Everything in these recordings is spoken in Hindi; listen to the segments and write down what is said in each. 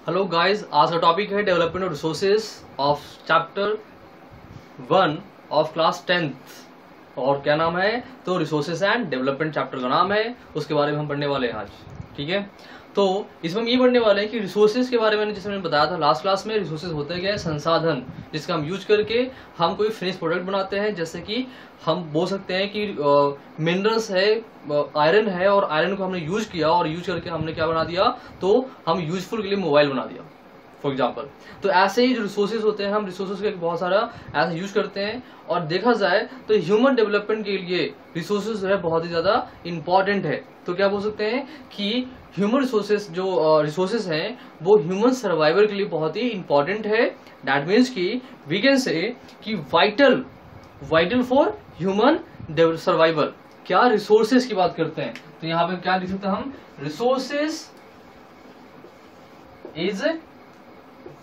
हेलो गाइस, आज का टॉपिक है development of resources of chapter 1 of class 10th। और क्या नाम है? तो रिसोर्सेज एंड डेवलपमेंट चैप्टर का नाम है, उसके बारे में हम पढ़ने वाले हैं आज। ठीक है, तो इसमें हम ये पढ़ने वाले हैं कि रिसोर्सेज के बारे में, जैसे मैंने बताया था लास्ट क्लास में, रिसोर्सेज होते क्या है? संसाधन, जिसका हम यूज करके हम कोई फिनिश प्रोडक्ट बनाते हैं। जैसे कि हम बोल सकते हैं कि मिनरल्स है, आयरन है, और आयरन को हमने यूज किया और यूज करके हमने क्या बना दिया? तो हम यूजफुल के लिए मोबाइल बना दिया, फॉर एग्जाम्पल। तो ऐसे ही जो रिसोर्सेज होते हैं, हम रिसोर्सेज का बहुत सारा ऐसा यूज करते हैं। और देखा जाए तो ह्यूमन डेवलपमेंट के लिए रिसोर्सेज जो है बहुत ही ज्यादा इंपॉर्टेंट है। तो क्या बोल सकते हैं कि ह्यूमन रिसोर्सेज जो रिसोर्सेज हैं वो ह्यूमन सर्वाइवल के लिए बहुत ही इंपॉर्टेंट है। दैट मीन्स कि वी कैन से कि वाइटल फॉर ह्यूमन सर्वाइवल। क्या? रिसोर्सेज की बात करते हैं, तो यहां पे क्या लिख सकते हैं हम? Resources is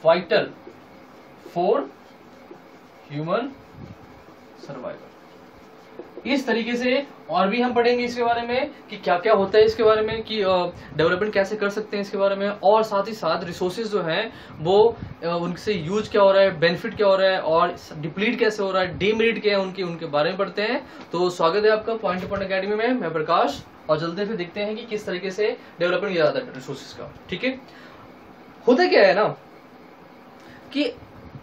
vital for human survival. इस तरीके से और भी हम पढ़ेंगे इसके बारे में कि क्या क्या होता है इसके बारे में, कि डेवलपमेंट कैसे कर सकते हैं इसके बारे में, और साथ ही साथ रिसोर्सेज जो हैं वो उनसे यूज क्या हो रहा है, बेनिफिट क्या हो रहा है, और डिप्लीट कैसे हो रहा है, डीमेरिट क्या है उनके बारे में पढ़ते हैं। तो स्वागत है आपका पॉइंट टू पॉइंट अकेडमी में, मैं प्रकाश। और चलते फिर देखते हैं कि किस तरीके से डेवलपमेंट किया जाता है रिसोर्सेज का। ठीक है, होता क्या है ना कि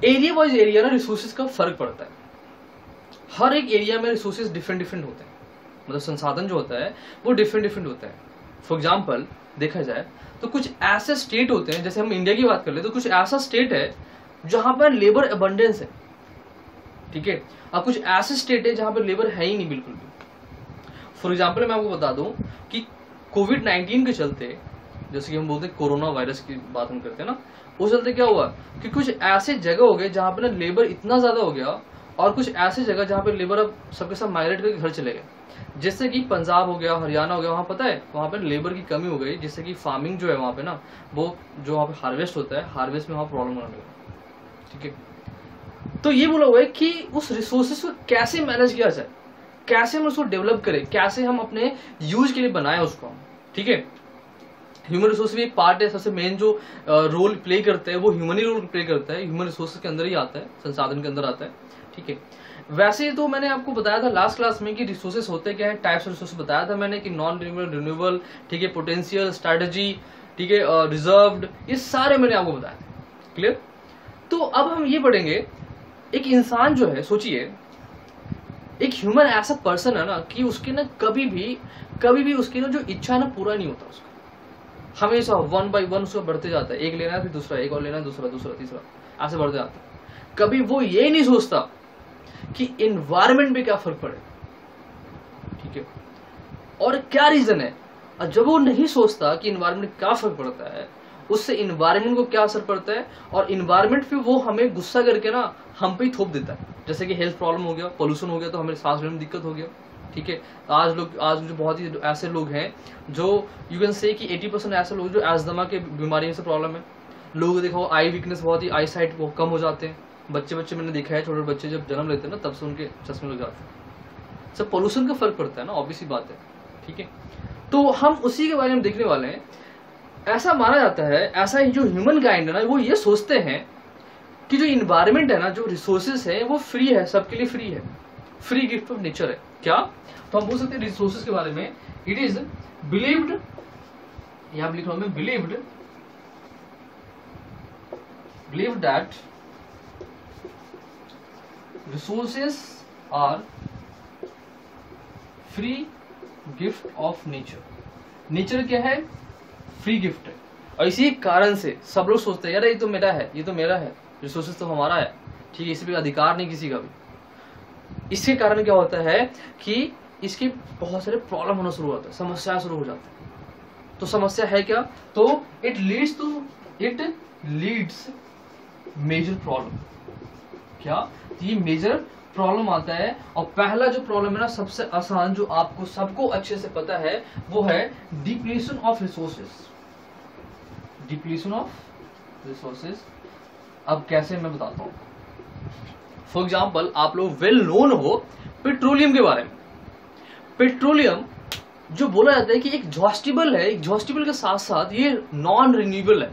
एरिया वाइज एरिया ना रिसोर्सेज का फर्क पड़ता है। हर एक एरिया में रिसोर्सेज डिफरेंट होते हैं, मतलब संसाधन जो होता है वो डिफरेंट होता है। फॉर एग्जाम्पल देखा जाए तो कुछ ऐसे स्टेट होते हैं, जैसे हम इंडिया की बात कर ले तो कुछ ऐसा स्टेट है जहां पर लेबर अबंडेंस है। ठीक है, और कुछ ऐसे स्टेट है जहां पर लेबर है ही नहीं बिल्कुल भी। फॉर एग्जाम्पल मैं आपको बता दूं कि कोविड-19 के चलते, जैसे कि हम बोलते हैं कोरोना वायरस की बात हम करते हैं ना, उस चलते क्या हुआ कि कुछ ऐसे जगह हो गए जहां पर लेबर इतना ज्यादा हो गया, और कुछ ऐसी जगह जहां पे लेबर अब सबके सब माइग्रेट करके घर चले गए। जैसे कि पंजाब हो गया, हरियाणा हो गया, वहां पता है वहां पे लेबर की कमी हो गई, जिससे कि फार्मिंग जो है वहां पे ना, वो जो वहां पे हार्वेस्ट होता है, हार्वेस्ट में वहां प्रॉब्लम होने लगा। ठीक है, तो ये बोला हुआ है कि उस रिसोर्सेज को कैसे मैनेज किया जाए, कैसे हम उसको डेवलप करें, कैसे हम अपने यूज के लिए बनाए उसको। ठीक है, ह्यूमन रिसोर्स भी एक पार्ट है। सबसे मेन जो रोल प्ले करता है वो ह्यूमन ही रोल प्ले करता है, ह्यूमन रिसोर्सेज के अंदर ही आता है, संसाधन के अंदर आता है। ठीक है, वैसे तो मैंने आपको बताया था लास्ट क्लास में कि रिसोर्सेज होते क्या है, टाइप्स ऑफ रिसोर्सेज बताया था मैंने कि नॉन रिन्यूएबल, रिन्यूएबल, ठीक है, पोटेंशियल, स्ट्रेटजी, ठीक है, रिजर्व्ड, ये सारे मैंने आपको बताया था। क्लियर? तो अब हम ये पढ़ेंगे, एक इंसान जो है, सोचिए एक ह्यूमन ऐसा पर्सन है ना कि उसके ना कभी भी उसकी ना जो इच्छा है ना पूरा नहीं होता उसका। हमेशा 1 by 1 उसको बढ़ते जाता है, एक लेना है फिर दूसरा, एक और लेना है, दूसरा तीसरा, ऐसे बढ़ते जाता है। कभी वो ये नहीं सोचता कि एनवायरनमेंट पे क्या फर्क पड़े। ठीक है, और क्या रीजन है? और जब वो नहीं सोचता कि एनवायरनमेंट क्या फर्क पड़ता है, उससे एनवायरनमेंट को क्या असर पड़ता है, और एनवायरनमेंट पे वो हमें गुस्सा करके ना हम पे ही थोप देता है। जैसे कि हेल्थ प्रॉब्लम हो गया, पोल्यूशन हो गया, तो हमें सांस लेने में दिक्कत हो गया। ठीक है, आज जो बहुत ही ऐसे लोग हैं जो यू कैन से कि 80% ऐसे लोग जो अस्थमा के बीमारी से प्रॉब्लम है। लोग देखो आई वीकनेस, बहुत ही आई साइट कम हो जाते हैं। बच्चे मैंने देखा है, छोटे बच्चे जब जन्म लेते हैं ना तब से उनके चश्मे लग जाते हैं। सब पोल्यूशन का फर्क पड़ता है ना, ऑब्वियस बात है। ठीक है, तो हम उसी के बारे में देखने वाले हैं। ऐसा माना जाता है, ऐसा ही जो ह्यूमन काइंड है ना, वो ये सोचते हैं कि जो इन्वायरमेंट है ना, जो रिसोर्सेज है वो फ्री है, सबके लिए फ्री है, फ्री गिफ्ट ऑफ नेचर है। क्या? तो हम बोल सकते हैं रिसोर्सेज के बारे में, इट इज बिलीव्ड, यहां लिख रहा हूं मैं, believed that resources are free gift of nature. Nature क्या है? फ्री गिफ्ट है। और इसी कारण से सब लोग सोचते हैं यार ये तो मेरा है, ये तो मेरा है, रिसोर्सेज तो हमारा है। ठीक है, इस पे अधिकार नहीं किसी का भी। इसके कारण क्या होता है कि इसके बहुत सारे प्रॉब्लम होना शुरू होता है, समस्या शुरू हो जाती है। तो समस्या है क्या? तो इट लीड्स मेजर प्रॉब्लम। क्या? ये मेजर प्रॉब्लम आता है। और पहला जो प्रॉब्लम है ना, सबसे आसान, जो आपको सबको अच्छे से पता है, वो है depletion of resources. Depletion of resources अब कैसे मैं बताता हूं। फॉर एग्जाम्पल, आप लोग वेल नोन हो पेट्रोलियम के बारे में। पेट्रोलियम जो बोला जाता है कि एक एग्जॉस्टिबल है, एग्जॉस्टिबल के साथ साथ ये नॉन रिन्यूएबल है।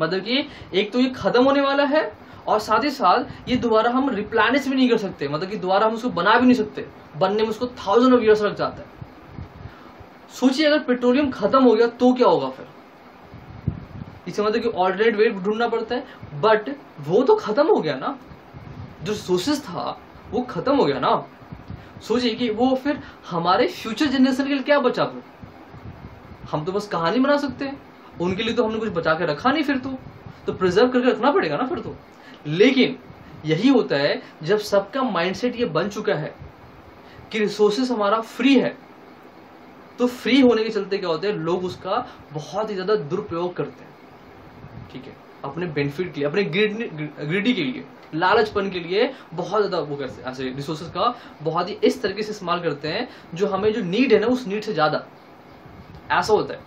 मतलब कि एक तो ये खत्म होने वाला है और साथ ही साथ ये दोबारा हम रिप्लेनिश भी नहीं कर सकते, मतलब कि दोबारा हम उसको बना भी नहीं सकते, बनने में उसको 1000 ऑफ ईयर्स लग जाता है। सोचिए अगर पेट्रोलियम खत्म हो गया तो क्या होगा फिर, इसे मतलब कि ऑल्टरनेट वे ढूंढना पड़ता है, बट वो तो खत्म हो गया ना, जो रिसोर्सेज था वो खत्म हो गया ना। सोचिए कि वो फिर हमारे फ्यूचर जनरेशन के लिए क्या बचा फिर, हम तो बस कहानी बना सकते हैं, उनके लिए तो हमने कुछ बचा के रखा नहीं, फिर तो प्रिजर्व करके रखना पड़ेगा ना फिर तो। लेकिन यही होता है जब सबका माइंडसेट ये बन चुका है कि रिसोर्सेस हमारा फ्री है, तो फ्री होने के चलते क्या होता है, लोग उसका बहुत ही ज्यादा दुरुपयोग करते हैं, ठीक है, अपने बेनिफिट के लिए, अपने ग्रीडी के लिए, लालचपन के लिए बहुत ज्यादा वो करते हैं, ऐसे रिसोर्सेज का बहुत ही इस तरीके से इस्तेमाल करते हैं जो हमें जो नीड है ना उस नीड से ज्यादा, ऐसा होता है।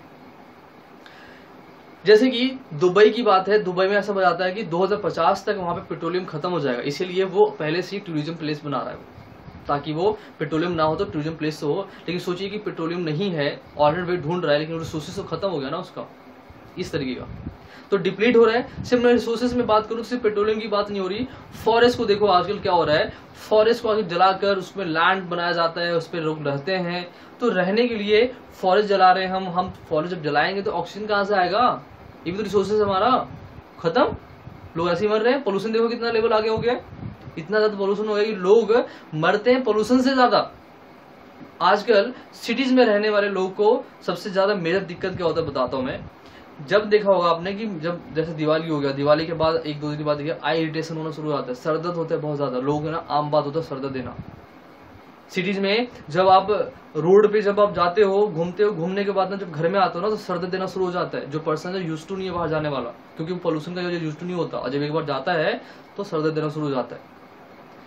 जैसे कि दुबई की बात है, दुबई में ऐसा बताता है कि 2050 तक वहां पे पेट्रोलियम खत्म हो जाएगा, इसीलिए वो पहले से ही टूरिज्म प्लेस बना रहा है, ताकि वो पेट्रोलियम ना हो तो टूरिज्म प्लेस तो हो। लेकिन सोचिए कि पेट्रोलियम नहीं है, ऑल्टरनेट वे ढूंढ रहा है, लेकिन रिसोर्सेज तो खत्म हो गया ना उसका, इस तरीके का तो डिप्लीट हो रहा है। सिर्फ मैं रिसोर्सेज में बात करूं, सिर्फ पेट्रोलियम की बात नहीं हो रही, फॉरेस्ट को देखो आजकल क्या हो रहा है, फॉरेस्ट को आगे जलाकर उसमें लैंड बनाया जाता है, उस पर लोग रहते हैं, तो रहने के लिए फॉरेस्ट जला रहे हैं हम फॉरेस्ट जब जलाएंगे तो ऑक्सीजन कहां से आएगा, ये भी तो रिसोर्सेज हमारा खत्म, लोग ऐसे ही मर रहे हैं। पोल्यूशन देखो कितना लेवल आगे हो गया, इतना ज्यादा पोल्यूशन हो गया कि लोग मरते हैं पोल्यूशन से ज्यादा। आजकल सिटीज में रहने वाले लोग को सबसे ज्यादा मेजर दिक्कत क्या होता है बताता हूं मैं। जब देखा होगा आपने कि जब जैसे दिवाली हो गया, दिवाली के बाद 1-2 दिन बाद देखिए आई इरिटेशन होना शुरू हो जाता है, सरदर्द होता है बहुत ज्यादा, लोग है ना आम बात होता है सरदर्द देना। सिटीज में जब आप रोड पे जब आप जाते हो, घूमते हो, घूमने के बाद ना जब घर में आते हो ना तो सरदर्द देना शुरू हो जाता है, जो पर्सन जो यूज्ड टू नहीं है बाहर जाने वाला, क्योंकि पोल्यूशन का जो यूज्ड टू नहीं होता, और जब एक बार जाता है तो सरदर्द देना शुरू हो जाता है।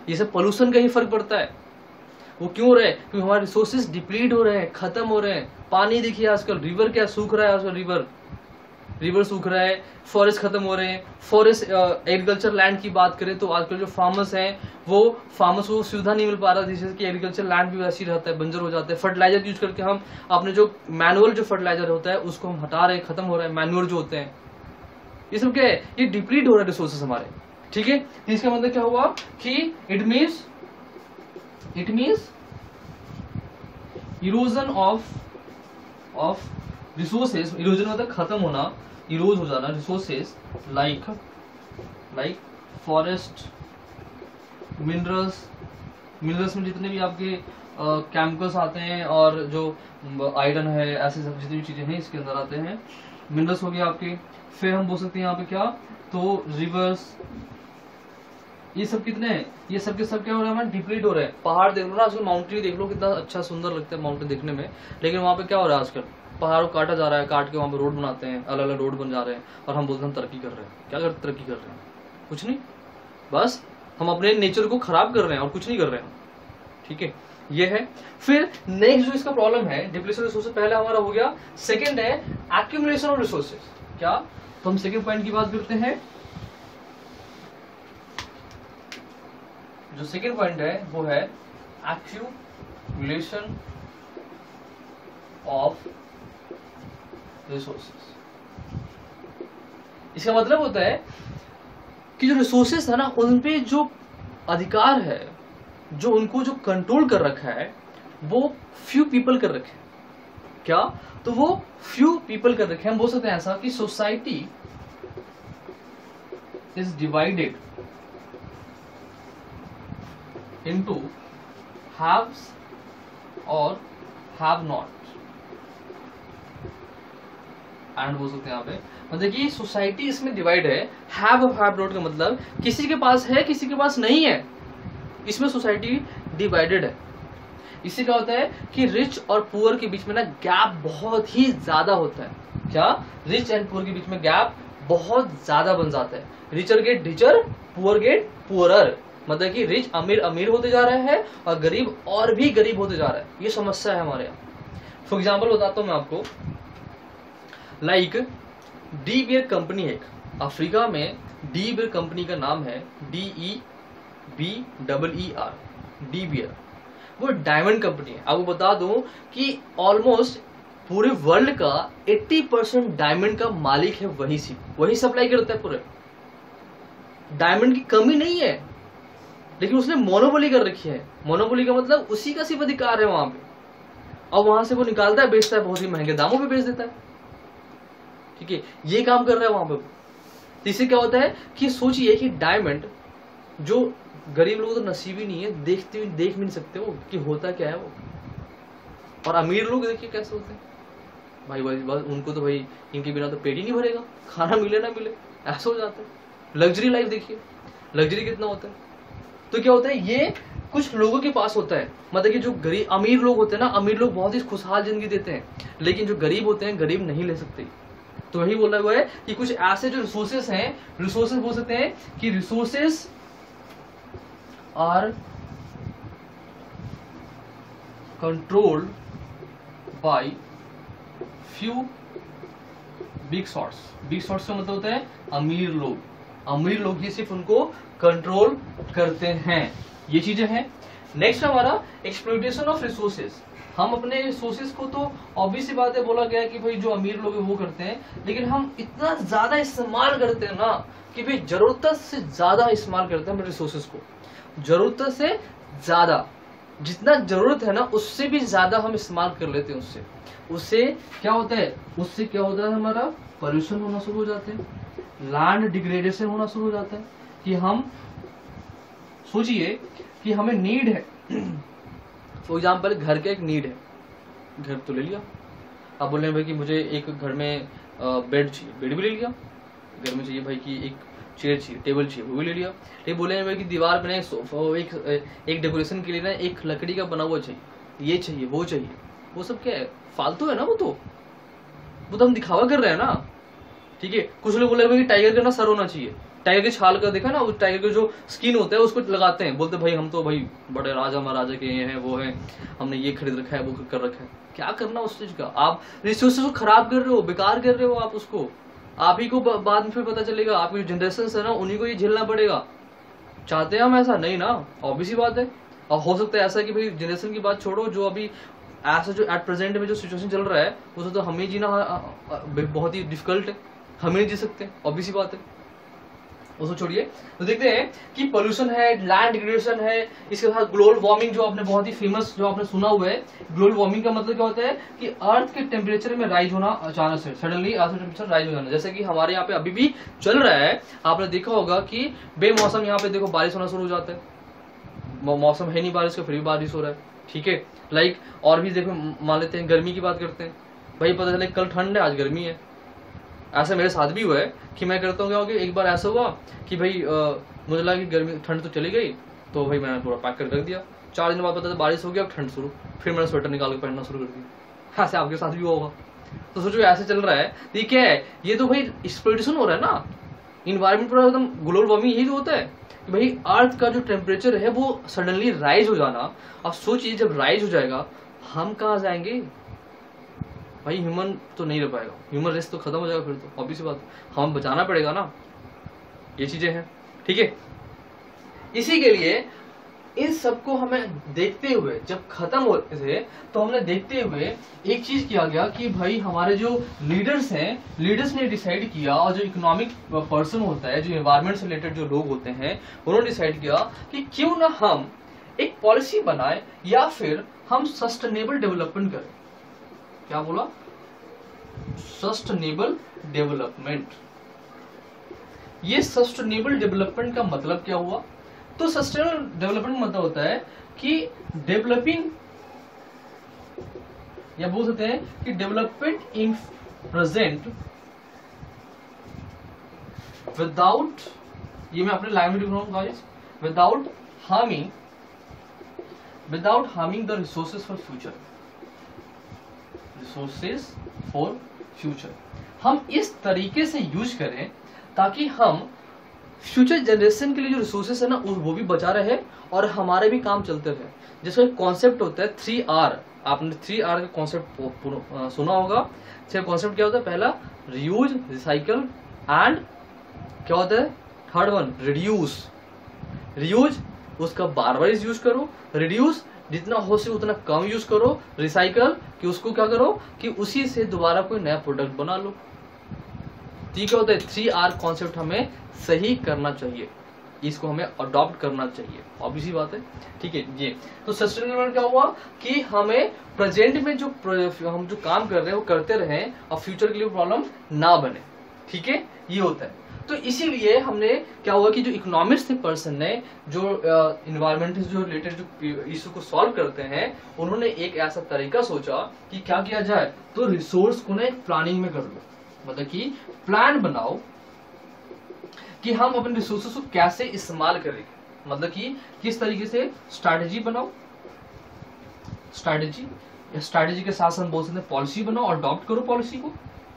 ये सब पोल्यूशन का ही फर्क पड़ता है। वो क्यों हो रहा है, क्योंकि हमारे रिसोर्सेज डिप्लीट हो रहे हैं, खत्म हो रहे हैं। पानी देखिए आजकल, रिवर क्या सूख रहा है आजकल, रिवर सूख रहा है, फॉरेस्ट खत्म हो रहे हैं। फॉरेस्ट एग्रीकल्चर लैंड की बात करें तो आजकल जो फार्मर्स हैं वो फार्मर्स को सुविधा नहीं मिल पा रहा, जिससे कि एग्रीकल्चर लैंड भी वैसे ही रहता है, बंजर हो जाता है। फर्टिलाइजर यूज करके हम अपने जो मैनुअल जो फर्टिलाइजर होता है उसको हम हटा रहे हैं, खत्म हो रहा है, मैन्योर जो होते हैं, ये सब क्या है, ये डिप्लीट हो रहा है रिसोर्सेज हमारे, ठीक है। इसका मतलब क्या हुआ कि it means erosion of resources, erosion मतलब खत्म होना, इरोज हो जाना, रिसोर्सेज लाइक फॉरेस्ट, मिनरल्स में जितने भी आपके केमिकल्स आते हैं और जो आयरन है, ऐसे सब जितनी भी चीजें हैं इसके अंदर आते हैं, मिनरल्स हो गए आपके। फिर हम बोल सकते हैं यहाँ पे क्या, तो रिवर्स, ये सब कितने हैं, ये सब के सब क्या हो रहा है हमारे, डिप्लीट हो रहे हैं। पहाड़ देख लो ना आजकल, माउंटेन देख लो कितना अच्छा सुंदर लगता है माउंटेन देखने में, लेकिन वहां पे क्या हो रहा है आजकल, पहाड़ों को काटा जा रहा है, काट के वहां पे रोड बनाते हैं, अलग अलग रोड बन जा रहे हैं, और हम बोलते हैं हम तरक्की कर रहे हैं। क्या तरक्की कर रहे हैं, कुछ नहीं, बस हम अपने नेचर को खराब कर रहे हैं और कुछ नहीं कर रहे हैं, ठीक है, ये है। फिर नेक्स्ट जो इसका प्रॉब्लम है, डिप्लीशन रिसोर्सेज पहले हमारा हो गया, सेकंड है एक्यूमुलेशन ऑफ रिसोर्सेज। क्या, तो हम सेकंड पॉइंट की बात करते हैं। जो सेकंड पॉइंट है वो है एक्यूमुलेशन ऑफ रिसोर्सेज। इसका मतलब होता है कि जो रिसोर्सेज है ना उन पे जो अधिकार है, जो उनको जो कंट्रोल कर रखा है वो फ्यू पीपल कर रखे हैं। क्या, तो वो फ्यू पीपल कर रखे हैं। हम बोल सकते हैं ऐसा कि society is divided into haves और have not, एंड बोल सकते हैं यहाँ पे, मतलब कि सोसाइटी इसमें डिवाइड है। हैव और हैव नॉट का मतलब किसी के पास है किसी के पास नहीं है, इसमें सोसाइटी डिवाइडेड है। इससे क्या होता है कि रिच और पुअर के बीच में ना गैप बहुत ही ज्यादा होता है। क्या, रिच एंड पुअर के बीच में गैप बहुत ज्यादा बन जाता है। Richer get richer, poor get poorer, मतलब कि रिच अमीर अमीर होते जा रहा है और गरीब और भी गरीब होते जा रहा है। ये समस्या है हमारे यहाँ। फॉर एग्जाम्पल बताता हूं मैं आपको, लाइक डी बियर कंपनी है अफ्रीका में, डी बियर कंपनी का नाम है DEBER, डी बियर। वो डायमंड कंपनी है। आपको बता दूं कि ऑलमोस्ट पूरे वर्ल्ड का 80% डायमंड का मालिक है वही सप्लाई करता है पूरे। डायमंड की कमी नहीं है, लेकिन उसने मोनोपोली कर रखी है। मोनोपोली का मतलब उसी का सिर्फ अधिकार है वहां पे, और वहां से वो निकालता है, बेचता है, बहुत ही महंगे दामों पे बेच देता है। ठीक है, ये काम कर रहा है वहां पे। तो इससे क्या होता है कि सोचिए कि डायमंड जो गरीब लोगों को तो नसीब ही नहीं है, देख भी नहीं सकते वो कि होता क्या है वो। और अमीर लोग देखिए कैसे होते हैं भाई उनको तो भाई इनके बिना तो पेट ही नहीं भरेगा, खाना मिले ना मिले, ऐसा हो जाता है। लग्जरी लाइफ देखिए, लग्जरी कितना होता है। तो क्या होता है, ये कुछ लोगों के पास होता है, मतलब कि जो गरीब अमीर लोग होते हैं ना, अमीर लोग बहुत ही खुशहाल जिंदगी देते हैं, लेकिन जो गरीब होते हैं गरीब नहीं ले सकते। तो वही बोला हुआ है कि कुछ ऐसे जो रिसोर्सेस हैं, रिसोर्सेस बोल सकते हैं कि resources are controlled by few big shots. Big shots का मतलब होता है अमीर लोग। अमीर लोग ही सिर्फ उनको कंट्रोल करते हैं। ये चीजें हैं। नेक्स्ट हमारा एक्सप्लॉयटेशन ऑफ रिसोर्सेज। हम अपने रिसोर्सेज को तो ऑब्वियस सी बात है, बोला गया कि भाई जो अमीर लोग हैं वो करते हैं, लेकिन हम इतना ज्यादा इस्तेमाल करते हैं ना कि भाई जरूरत से ज्यादा इस्तेमाल करते हैं अपने रिसोर्सेज को। जरूरत से ज्यादा, जितना जरूरत है ना उससे भी ज्यादा हम इस्तेमाल कर लेते हैं। उससे क्या होता है, हमारा पोल्यूशन होना शुरू हो जाते हैं, लैंड डिग्रेडेशन होना शुरू हो जाता है। कि हम सोचिए कि हमें नीड है, फॉर एग्जाम्पल घर का एक नीड है, घर तो ले लिया। आप बोल रहे हैं भाई कि मुझे एक घर में बेड चाहिए, बेड भी ले लिया। घर में चाहिए भाई कि एक चेयर चाहिए, टेबल चाहिए, वो भी ले लिया। लेकिन बोले हैं भाई कि दीवार पे एक डेकोरेशन के लिए ना एक लकड़ी का बना हुआ चाहिए, ये चाहिए, वो चाहिए। वो सब क्या है, फालतू है ना। वो तो हम दिखावा कर रहे हैं ना। ठीक है, कुछ लोग बोले कि टाइगर का ना सर होना चाहिए, टाइगर की छाल का देखा ना, उस टाइगर का जो स्किन होता है उसको लगाते हैं, बोलते भाई हम तो भाई बड़े राजा महाराजा के ये हैं वो हैं, हमने ये खरीद रखा है, वो कर रखा है। क्या करना उस चीज का, आप रिसोर्सेज को खराब कर रहे हो, बेकार कर रहे हो आप उसको। आप ही को बाद में फिर पता चलेगा, आपकी जो जनरेशन है ना उन्हीं को ये झेलना पड़ेगा। चाहते हैं हम ऐसा? नहीं ना, ऑब्वियस ही बात है। और हो सकता है ऐसा कि भाई जनरेशन की बात छोड़ो, जो अभी ऐसा जो एट प्रेजेंट में जो सिचुएशन चल रहा है उसे तो हमें जीना बहुत ही डिफिकल्ट है, हमें नहीं जी सकते, ऑब्वियस ही बात है। उसको छोड़िए, तो देखते हैं कि पोल्यूशन है, लैंड डिग्रेडेशन है, इसके साथ ग्लोबल वार्मिंग जो आपने बहुत ही फेमस जो आपने सुना हुआ है। ग्लोबल वार्मिंग का मतलब क्या होता है कि अर्थ के टेम्परेचर में राइज होना अचानक से, सडनली अर्थ टेम्परेचर राइज हो जाना। जैसे कि हमारे यहाँ पे अभी भी चल रहा है, आपने देखा होगा कि बेमौसम यहाँ पे देखो बारिश होना शुरू हो जाता है। मौसम है नहीं बारिश का, फिर भी बारिश हो रहा है। ठीक है, लाइक और भी देखो, मान लेते हैं गर्मी की बात करते हैं, भाई पता चले कल ठंड है आज गर्मी है। ऐसा मेरे साथ भी हुआ है कि मैं करता हूँ क्या कि एक बार ऐसा हुआ कि भाई मुझे लगा कि गर्मी ठंड तो चली गई, तो भाई मैंने पूरा पैक कर रख दिया। 4 दिन बाद पता था बारिश हो गया, अब ठंड शुरू, फिर मैंने स्वेटर निकाल के पहनना शुरू कर दिया। ऐसे आपके साथ भी होगा। तो सोचो ऐसे चल रहा है, तो ये क्या है, ये तो भाई एक्सप्लॉयटेशन हो रहा है ना। इन्वायरमेंट पूरा एकदम ग्लोबल वार्मिंग यही तो होता है कि भाई अर्थ का जो टेम्परेचर है वो सडनली राइज हो जाना। अब सोचिए जब राइज हो जाएगा हम कहाँ जाएंगे भाई, ह्यूमन तो नहीं रह पाएगा, ह्यूमन रेस तो खत्म हो जाएगा फिर तो, ऑब्वियस बात, हमें बचाना पड़ेगा ना। ये चीजें हैं। ठीक है, इसी के लिए इन सबको हमें देखते हुए जब खत्म होते थे तो हमने देखते हुए एक चीज किया गया कि भाई हमारे जो लीडर्स हैं, लीडर्स ने डिसाइड किया, और जो इकोनॉमिक पर्सन होता है, जो एनवायरमेंट से रिलेटेड जो लोग होते हैं, उन्होंने डिसाइड किया कि क्यों ना हम एक पॉलिसी बनाए या फिर हम सस्टेनेबल डेवलपमेंट करें। क्या बोला? Sustainable development. ये सस्टेनेबल डेवलपमेंट का मतलब क्या हुआ? तो सस्टेनेबल डेवलपमेंट मतलब होता है कि डेवलपिंग, या बोल सकते हैं कि डेवलपमेंट इन प्रेजेंट विदाउट, ये मैं अपने लैंग्वेज लिख रहा हूं guys, without harming the resources for future. Resources for future हम इस तरीके से यूज करें ताकि हम फ्यूचर जनरेशन के लिए जो रिसोर्सेज है ना वो भी बचा रहे और हमारे भी काम चलते रहे। जिसका एक कॉन्सेप्ट होता है 3R। आपने 3R का कॉन्सेप्ट सुना होगा। कॉन्सेप्ट क्या होता है? पहला रीयूज, रिसाइकल एंड क्या होता है थर्ड वन? रिड्यूस। रियूज उसका बार बार यूज करो, रिड्यूस जितना हो सके उतना कम यूज करो, रिसाइकल कि उसको क्या करो कि उसी से दोबारा कोई नया प्रोडक्ट बना लो। ठीक है, होता है 3R कॉन्सेप्ट हमें सही करना चाहिए, इसको हमें अडॉप्ट करना चाहिए, ऑब्वियस ही बात है। ठीक है, ये तो सस्टेनेबल क्या हुआ कि हमें प्रेजेंट में जो हम जो काम कर रहे हैं वो करते रहें और फ्यूचर के लिए प्रॉब्लम ना बने। ठीक है, ये होता है। तो इसीलिए हमने क्या हुआ कि जो इकोनॉमिक्स थे पर्सन ने, जो इन्वायरमेंट से जो रिलेटेड जो इशू को सॉल्व करते हैं, उन्होंने एक ऐसा तरीका सोचा कि क्या किया जाए, तो रिसोर्स को ना एक प्लानिंग में कर लो, मतलब कि प्लान बनाओ कि हम अपने रिसोर्सेस को कैसे इस्तेमाल करेंगे, मतलब कि किस तरीके से स्ट्रैटेजी बनाओ, स्ट्रैटेजी के साथ हम बोल सकते हैं पॉलिसी बनाओ और अडॉप्ट करो पॉलिसी को।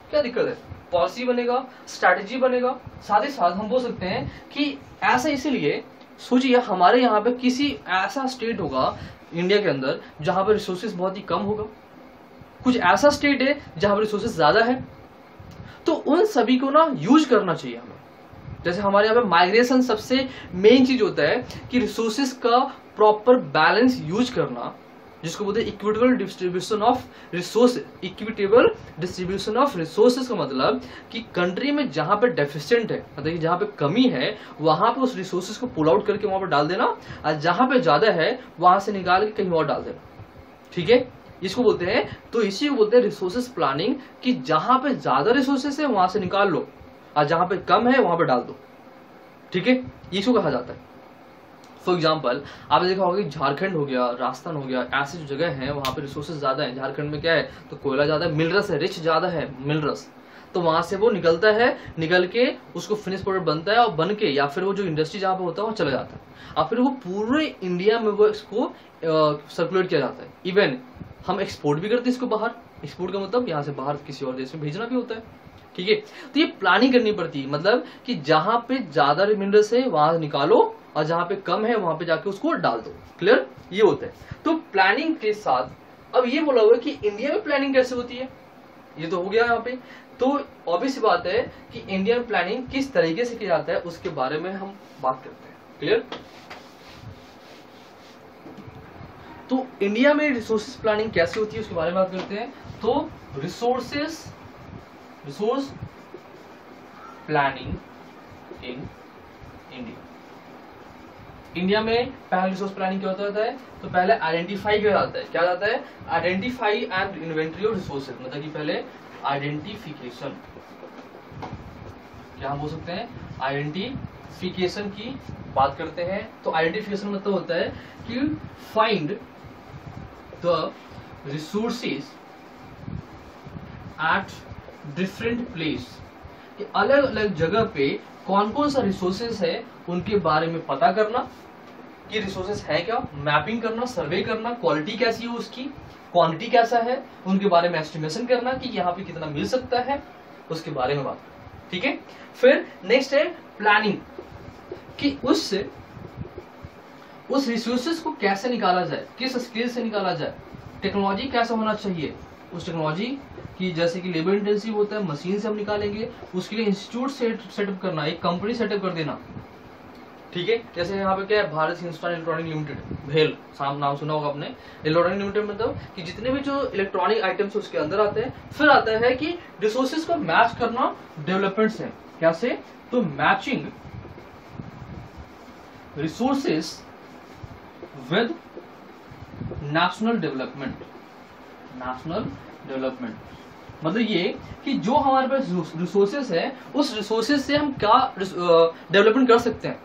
क्या दिक्कत है, पॉलिसी बनेगा, स्ट्रैटेजी बनेगा, साथ ही साथ हम बोल सकते हैं कि ऐसा इसलिए सोचिए हमारे यहाँ पे किसी ऐसा स्टेट होगा इंडिया के अंदर जहां पर रिसोर्सेज बहुत ही कम होगा, कुछ ऐसा स्टेट है जहां पर रिसोर्सेज ज्यादा है, तो उन सभी को ना यूज करना चाहिए हमें। जैसे हमारे यहाँ पे माइग्रेशन सबसे मेन चीज होता है कि रिसोर्सेज का प्रॉपर बैलेंस यूज करना, जिसको बोलते हैं equitable distribution of resources. Equitable distribution of resources का मतलब कि कंट्री में जहां पे डेफिशिएंट है, मतलब कि जहां पे कमी है, वहां पे उस रिसोर्सेज को पुल आउट करके वहां पे डाल देना, और जहां पे ज्यादा है वहां से निकाल के कहीं और डाल देना। ठीक है, इसको बोलते हैं, तो इसी को बोलते हैं रिसोर्सेज प्लानिंग, कि जहां पे ज्यादा रिसोर्सेज है वहां से निकाल लो और जहां पे कम है वहां पे डाल दो। ठीक है, इसको कहा जाता है। फॉर एग्जाम्पल आपने देखा होगा कि झारखंड हो गया, राजस्थान हो गया, ऐसी जो जगह है वहां पे रिसोर्सेज ज्यादा है। झारखंड में क्या है, तो कोयला ज्यादा है, मिनरल्स है, रिच ज्यादा है मिनरल्स, तो वहां से वो निकलता है, निकल के उसको फिनिश प्रोडक्ट बनता है और बन के या फिर वो जो इंडस्ट्री जहां पे होता है वहां चला जाता है और फिर वो पूरे इंडिया में वो इसको सर्कुलेट किया जाता है। इवन हम एक्सपोर्ट भी करते हैं इसको बाहर। एक्सपोर्ट का मतलब यहाँ से बाहर किसी और देश में भेजना भी होता है। ठीक है, तो ये प्लानिंग करनी पड़ती है, मतलब कि जहां पे ज्यादा मिनरल्स है वहां निकालो और जहां पे कम है वहां पे जाके उसको डाल दो। क्लियर, ये होता है। तो प्लानिंग के साथ अब ये बोला हुआ कि इंडिया में प्लानिंग कैसे होती है, ये तो हो गया यहाँ पे। तो ऑब्वियस बात है कि इंडिया में प्लानिंग किस तरीके से किया जाता है उसके बारे में हम बात करते हैं। क्लियर, तो इंडिया में रिसोर्सेज प्लानिंग कैसे होती है उसके बारे में बात करते हैं। तो रिसोर्स प्लानिंग इन इंडिया में पहले रिसोर्स प्लानिंग क्या होता है, तो पहले आइडेंटिफाई किया जाता है। क्या जाता है, identify and inventory of resources, मतलब कि पहले आइडेंटिफिकेशन, क्या हम बोल सकते हैं, आइडेंटिफिकेशन की बात करते हैं। तो आइडेंटिफिकेशन मतलब होता है कि find the resources at different place, अलग अलग जगह पे कौन कौन सा रिसोर्सेज है उनके बारे में पता करना कि रिसोर्सेज है क्या, मैपिंग करना, सर्वे करना, क्वालिटी कैसी है उसकी, क्वांटिटी कैसा है, उनके बारे में एस्टिमेशन करना कि यहाँ पे कितना मिल सकता है, उसके बारे में बात। ठीक है, फिर नेक्स्ट है प्लानिंग, कि उस रिसोर्सेज को कैसे निकाला जाए, किस स्किल से निकाला जाए, टेक्नोलॉजी कैसा होना चाहिए, उस टेक्नोलॉजी कि जैसे कि लेबर इंटेंसिव होता है, मशीन से हम निकालेंगे, उसके लिए इंस्टीट्यूट सेटअप करना, एक कंपनी सेटअप कर देना। ठीक है, जैसे यहाँ पे क्या है, भारत हिंदुस्तान इलेक्ट्रॉनिक लिमिटेड, भेल नाम सुना होगा आपने। इलेक्ट्रॉनिक लिमिटेड मतलब कि जितने भी जो इलेक्ट्रॉनिक आइटम्स उसके अंदर आते हैं। फिर आता है कि रिसोर्सेज को मैच करना डेवलपमेंट से, कैसे, तो matching resources with national development मतलब ये कि जो हमारे पास रिसोर्सेस है उस रिसोर्सेस से हम क्या डेवलपमेंट कर सकते हैं।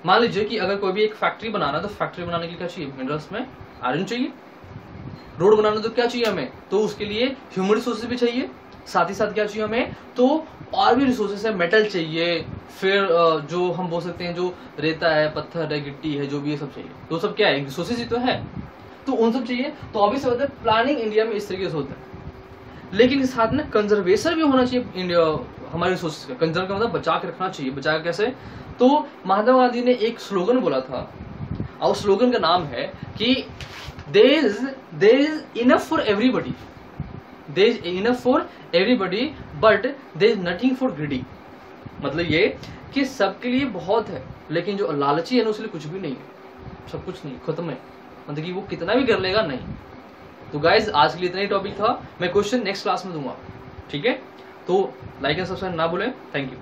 मान लीजिए कि अगर कोई भी एक फैक्ट्री बनाना, तो फैक्ट्री बनाने के लिए क्या चाहिए, मिनरल्स में आयरन चाहिए। रोड बनाना तो क्या चाहिए हमें, तो उसके लिए ह्यूमन रिसोर्सेज भी चाहिए, साथ ही साथ क्या चाहिए हमें, तो और भी रिसोर्सेज है, मेटल चाहिए, फिर जो हम बोल सकते हैं जो रेता है, पत्थर है, गिट्टी है, जो भी ये सब चाहिए, तो सब क्या है, रिसोर्सेज ही तो है, तो उन सब चाहिए। तो ऑब्वियस बात है प्लानिंग इंडिया में इस तरीके से होता है। लेकिन साथ में कंजर्वेशन भी होना चाहिए इंडिया हमारे रिसोर्सेज का। कंजर्व का मतलब बचा के रखना चाहिए। बचा कैसे, तो महात्मा गांधी ने एक स्लोगन बोला था और स्लोगन का नाम है कि there is enough for everybody, there is enough for everybody but there is nothing for greedy. मतलब ये कि सबके लिए बहुत है, लेकिन जो लालची है ना उसके लिए कुछ भी नहीं है, सब कुछ नहीं, खत्म है, मतलब कि वो कितना भी कर लेगा नहीं। तो गाइज आज के लिए इतना ही टॉपिक था, मैं क्वेश्चन नेक्स्ट क्लास में दूंगा, ठीक है। तो लाइक एंड सब्सक्राइब ना भूलें। Thank you.